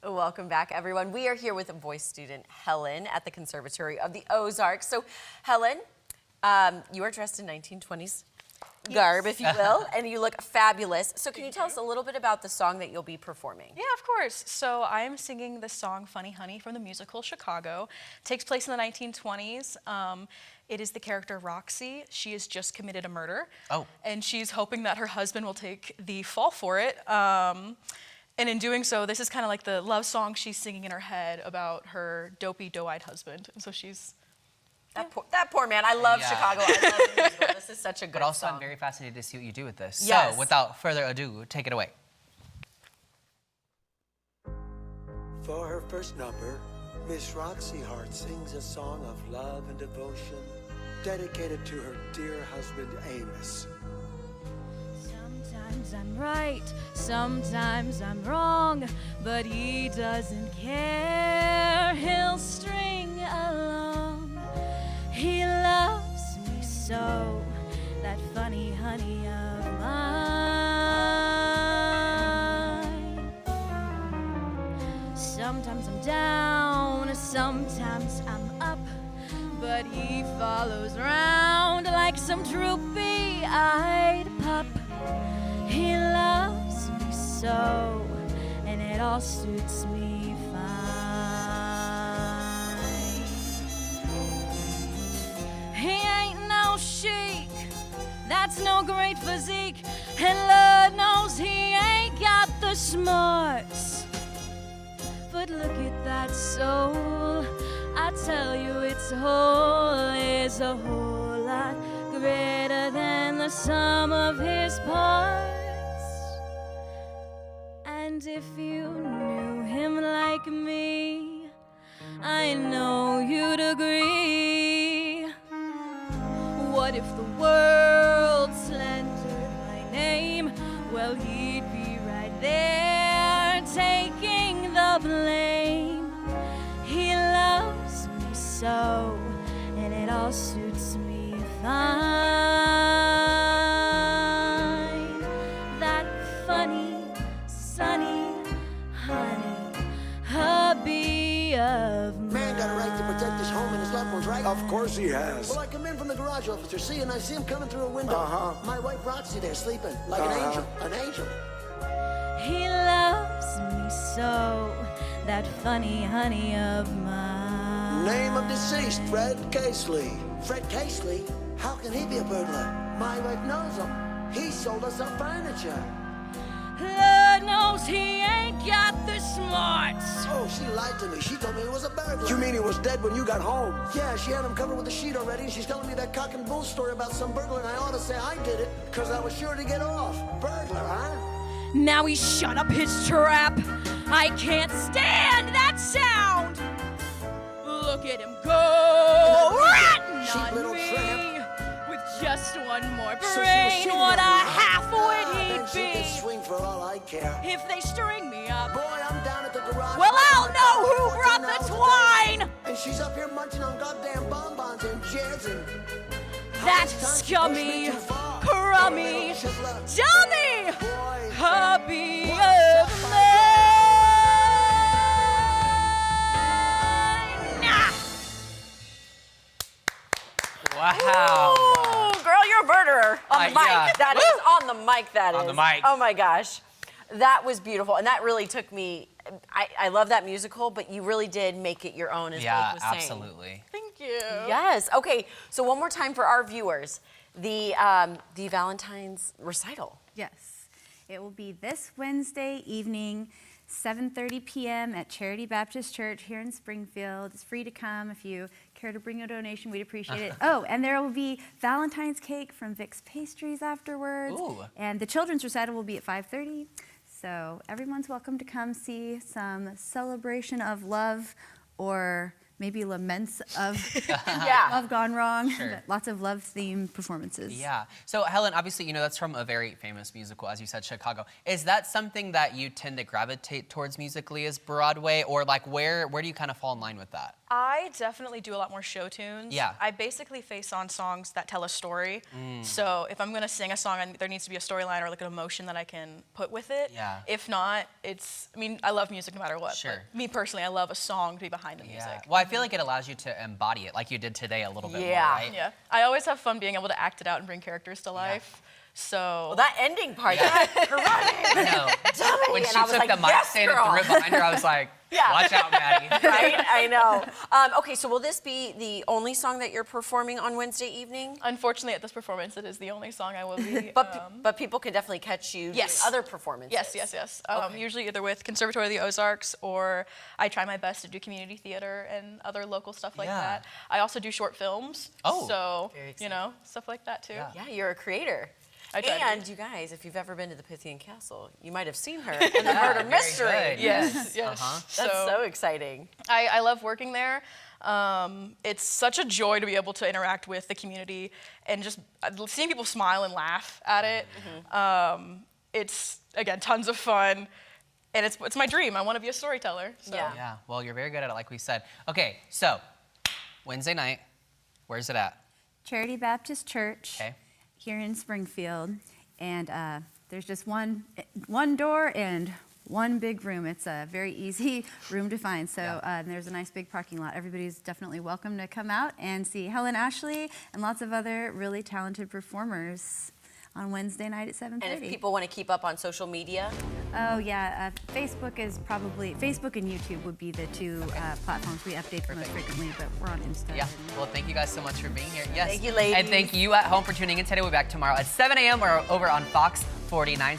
Welcome back, everyone. We are here with a voice student, Helen, at the Conservatory of the Ozarks. So, Helen, you are dressed in 1920s garb, if you will, and you look fabulous. So can you tell us a little bit about the song that you'll be performing? Yeah, of course. So I am singing the song Funny Honey from the musical Chicago. It takes place in the 1920s. It is the character Roxy. She has just committed a murder. Oh. And she's hoping that her husband will take the fall for it. And in doing so, this is kind of like the love song she's singing in her head about her dopey, doe-eyed husband. And so she's... That poor man. I love Chicago. I love the musical. This is such a good But also, song. I'm very fascinated to see what you do with this. Yes. So, without further ado, take it away. For her first number, Miss Roxy Hart sings a song of love and devotion dedicated to her dear husband, Amos. Sometimes I'm right, sometimes I'm wrong, but he doesn't care. He'll string along. He loves me so, that funny honey of mine. Sometimes I'm down, sometimes I'm up, but he follows round like some droopy-eyed pup. He loves me so, and it all suits me fine. He ain't no chic, that's no great physique, and Lord knows he ain't got the smarts. But look at that soul, I tell you its whole is a whole lot greater than the sum of his parts. And if you knew him like me, I know you'd agree. What if the world slandered my name? Well, he'd be right there taking the blame. He loves me so, and it all suits me fine. That funny, sunny honey, hubby of mine. Man got a right to protect his home and his loved ones, right? Of course he has. Well, I come in from the garage, officer, see, and I see him coming through a window. My wife Roxy there sleeping like an angel, an angel. He loves me so, that funny honey of mine. Name of deceased, Fred Casely. Fred Casely? How can he be a burglar? My wife knows him. He sold us our furniture. Lord knows he ain't got the smarts. Oh, she lied to me. She told me he was a burglar. You mean he was dead when you got home? Yeah, she had him covered with a sheet already, and she's telling me that cock and bull story about some burglar, and I ought to say I did it, because I was sure to get off. Burglar, huh? Now he shut up his trap. I can't stand that sound. Look at him go, ratting cheap on little me. tramp. With just one more So she was brain, cheating what on a me, huh? half-wit Then he'd she be. can swing for all I care. If they string me up, Boy, I'm down at the garage. well, I'll working know like who 14 brought the hours a day. twine. And she's up here munching on goddamn bonbons and jizzing. That scummy, crummy, dummy hubby of mine. Wow. Ooh, girl, you're a murderer. On the mic. Yeah. That is on the mic, that is. On the mic. Oh, my gosh. That was beautiful. And that really took me... I love that musical, but you really did make it your own, as Blake was saying. Absolutely. Thank you. Yes. Okay. So one more time for our viewers, the Valentine's recital. Yes, it will be this Wednesday evening, 7:30 p.m. at Charity Baptist Church here in Springfield. It's free to come if you care to bring a donation. We'd appreciate it. Oh, and there will be Valentine's cake from Vic's Pastries afterwards. Ooh. And the children's recital will be at 5:30. So everyone's welcome to come see some celebration of love or maybe laments of Yeah. love gone wrong. Sure. But lots of love-themed performances. Yeah. So Helen, obviously, you know, that's from a very famous musical, as you said, Chicago. Is that something that you tend to gravitate towards musically as Broadway, or like where do you kind of fall in line with that? I definitely do a lot more show tunes. Yeah. I basically face on songs that tell a story. So if I'm gonna sing a song, there needs to be a storyline or like an emotion that I can put with it. Yeah. If not, I mean, I love music no matter what. Sure. But me personally, I love a song to be behind the music. Yeah. Well, I feel like it allows you to embody it, like you did today a little bit more, Yeah. right? Yeah. I always have fun being able to act it out and bring characters to life. So Well, that ending part, Yeah. that running, No. When and she I was took like, the mic yes, stand and girl. threw it behind her, I was like, Yeah. watch out, Maddie. right? I know. Okay, so will this be the only song that you're performing on Wednesday evening? unfortunately, at this performance, it is the only song I will be. But people can definitely catch you Yes. doing other performances. Yes. Okay. Usually either with Conservatory of the Ozarks, or I try my best to do community theater and other local stuff like Yeah. that. I also do short films. Oh. So, Very you know, stuff like that too. Yeah. Yeah, you're a creator. I try to be. And you guys, if you've ever been to the Pythian Castle, you might have seen her in the Murder very Mystery. good. Yes. That's so exciting. I love working there. It's such a joy to be able to interact with the community and just seeing people smile and laugh at it. It's, again, tons of fun. And it's my dream. I want to be a storyteller. So. Yeah. Yeah, well, you're very good at it, like we said. Okay, so Wednesday night, where's it at? Charity Baptist Church Okay. here in Springfield, and there's just one door and one big room. It's a very easy room to find. So Yeah. there's a nice big parking lot. Everybody's definitely welcome to come out and see Helen Ashley and lots of other really talented performers on Wednesday night at 7:30. And if people want to keep up on social media, Oh yeah, Facebook and YouTube would be the two platforms we update the most frequently, but we're on Insta. Yeah, and- well, thank you guys so much for being here. Yes. Thank you, ladies. And thank you at home for tuning in today. We'll be back tomorrow at 7 a.m. or over on Fox 49.